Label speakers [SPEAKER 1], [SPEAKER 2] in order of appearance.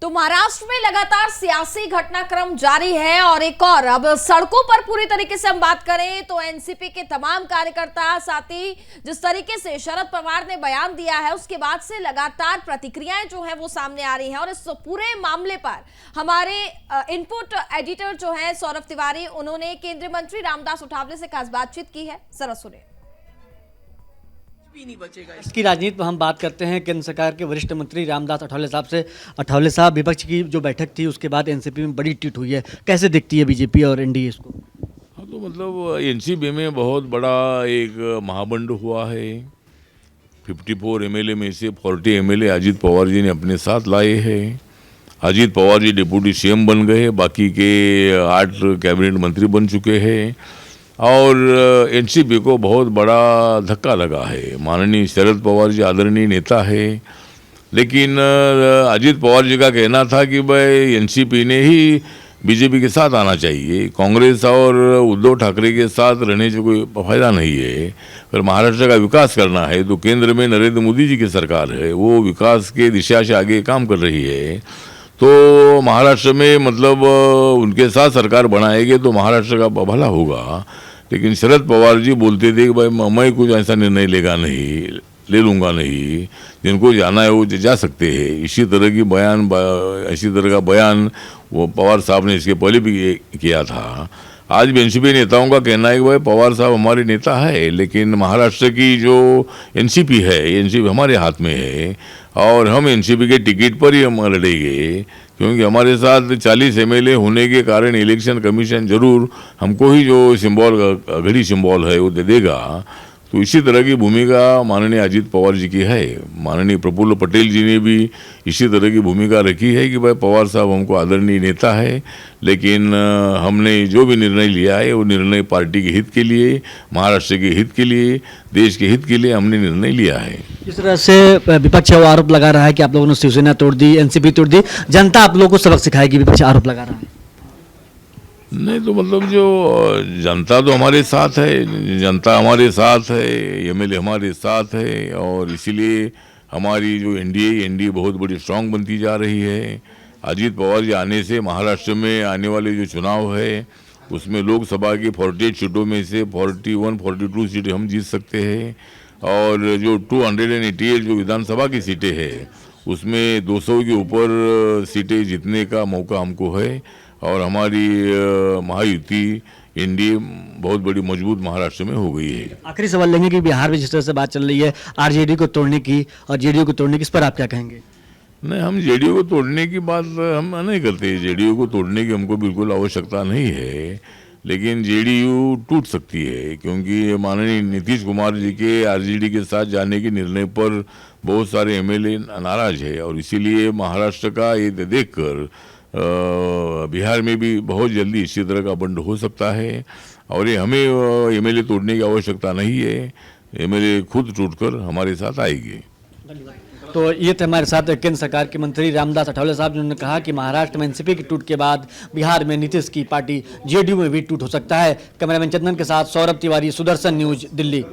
[SPEAKER 1] तो महाराष्ट्र में लगातार सियासी घटनाक्रम जारी है और एक और अब सड़कों पर पूरी तरीके से हम बात करें तो एनसीपी के तमाम कार्यकर्ता, साथ ही जिस तरीके से शरद पवार ने बयान दिया है उसके बाद से लगातार प्रतिक्रियाएं जो है वो सामने आ रही हैं। और इस पूरे मामले पर हमारे इनपुट एडिटर जो है सौरभ तिवारी, उन्होंने केंद्रीय मंत्री रामदास अठावले से खास बातचीत की है, जरा सुनिए।
[SPEAKER 2] भी नहीं बचेगा।
[SPEAKER 3] इसकी राजनीति पर हम बात करते हैं केंद्र सरकार के वरिष्ठ मंत्री रामदास अठावले साहब से। अठावले साहब, विपक्ष की जो बैठक थी उसके बाद एनसीपी में बड़ी टिट हुई है, कैसे दिखती है बीजेपी और एनडीए इसको?
[SPEAKER 4] हाँ, तो मतलब एनसीपी में बहुत बड़ा एक महाबंड हुआ है। 54 एमएलए में से 40 एमएलए अजीत पवार जी ने अपने साथ लाए हैं। अजीत पवार जी डिप्टी सीएम बन गए, बाकी के 8 कैबिनेट मंत्री बन चुके हैं और एनसीपी को बहुत बड़ा धक्का लगा है। माननीय शरद पवार जी आदरणीय नेता है, लेकिन अजीत पवार जी का कहना था कि भाई एनसीपी ने ही बीजेपी के साथ आना चाहिए, कांग्रेस और उद्धव ठाकरे के साथ रहने से कोई फायदा नहीं है। अगर महाराष्ट्र का विकास करना है तो केंद्र में नरेंद्र मोदी जी की सरकार है, वो विकास के दिशा से आगे काम कर रही है। तो महाराष्ट्र में मतलब उनके साथ सरकार बनाएगी तो महाराष्ट्र का भला होगा। लेकिन शरद पवार जी बोलते थे कि भाई मैं कुछ ऐसा निर्णय ले लूँगा नहीं, जिनको जाना है वो जा सकते हैं। इसी तरह का बयान वो पवार साहब ने इसके पहले भी किया था। आज भी एनसीपी नेताओं का कहना है कि भाई पवार साहब हमारे नेता है, लेकिन महाराष्ट्र की जो एनसीपी है, एनसीपी हमारे हाथ में है और हम एनसीपी के टिकट पर ही हम लड़ेंगे, क्योंकि हमारे साथ 40 एमएलए होने के कारण इलेक्शन कमीशन जरूर हमको ही जो घड़ी सिंबल है वो दे देगा। तो इसी तरह की भूमिका माननीय अजीत पवार जी की है। माननीय प्रफुल्ल पटेल जी ने भी इसी तरह की भूमिका रखी है कि भाई पवार साहब हमको आदरणीय नेता है, लेकिन हमने जो भी निर्णय लिया है वो निर्णय पार्टी के हित के लिए, महाराष्ट्र के हित के लिए, देश के हित के लिए हमने निर्णय लिया है।
[SPEAKER 3] इस तरह से विपक्ष वो आरोप लगा रहा है कि आप लोगों ने शिवसेना तोड़ दी, एनसीपी तोड़ दी, जनता आप लोगों को सबक सिखाएगी, विपक्ष आरोप लगा रहा है।
[SPEAKER 4] नहीं तो मतलब जो जनता तो हमारे साथ है, जनता हमारे साथ है, एमएलए हमारे साथ है और इसीलिए हमारी जो एनडीए बहुत बड़ी स्ट्रांग बनती जा रही है। अजीत पवार जी आने से महाराष्ट्र में आने वाले जो चुनाव है उसमें लोकसभा की 48 सीटों में से 41-42 सीटें हम जीत सकते हैं और जो 288 जो विधानसभा की सीटें हैं उसमें 200 के ऊपर सीटें जीतने का मौका हमको है और हमारी महायुति एनडीए बहुत बड़ी मजबूत महाराष्ट्र में हो गई है।
[SPEAKER 3] आखिरी सवाल लेंगे कि बिहार में जिस तरह से बात चल रही है आरजेडी को तोड़ने की और जेडीयू को तोड़ने की, इस पर आप क्या कहेंगे?
[SPEAKER 4] नहीं, हम जेडीयू को तोड़ने की बात हम नहीं करते। जेडीयू को तोड़ने की हमको बिल्कुल आवश्यकता नहीं है, लेकिन जेडीयू टूट सकती है क्योंकि माननीय नीतीश कुमार जी के आरजेडी के साथ जाने के निर्णय पर बहुत सारे एमएलए नाराज है और इसीलिए महाराष्ट्र का ये देखकर बिहार में भी बहुत जल्दी इसी तरह का बंड हो सकता है और ये हमें एमएलए तोड़ने की आवश्यकता नहीं है। एमएलए खुद टूटकर हमारे साथ आएगी।
[SPEAKER 3] तो ये थे हमारे साथ केंद्र सरकार के मंत्री रामदास अठावले साहब, जिन्होंने कहा कि महाराष्ट्र में एनसीपी की टूट के बाद बिहार में नीतीश की पार्टी जेडीयू में भी टूट हो सकता है। कैमरामैन चंदन के साथ सौरभ तिवारी, सुदर्शन न्यूज, दिल्ली।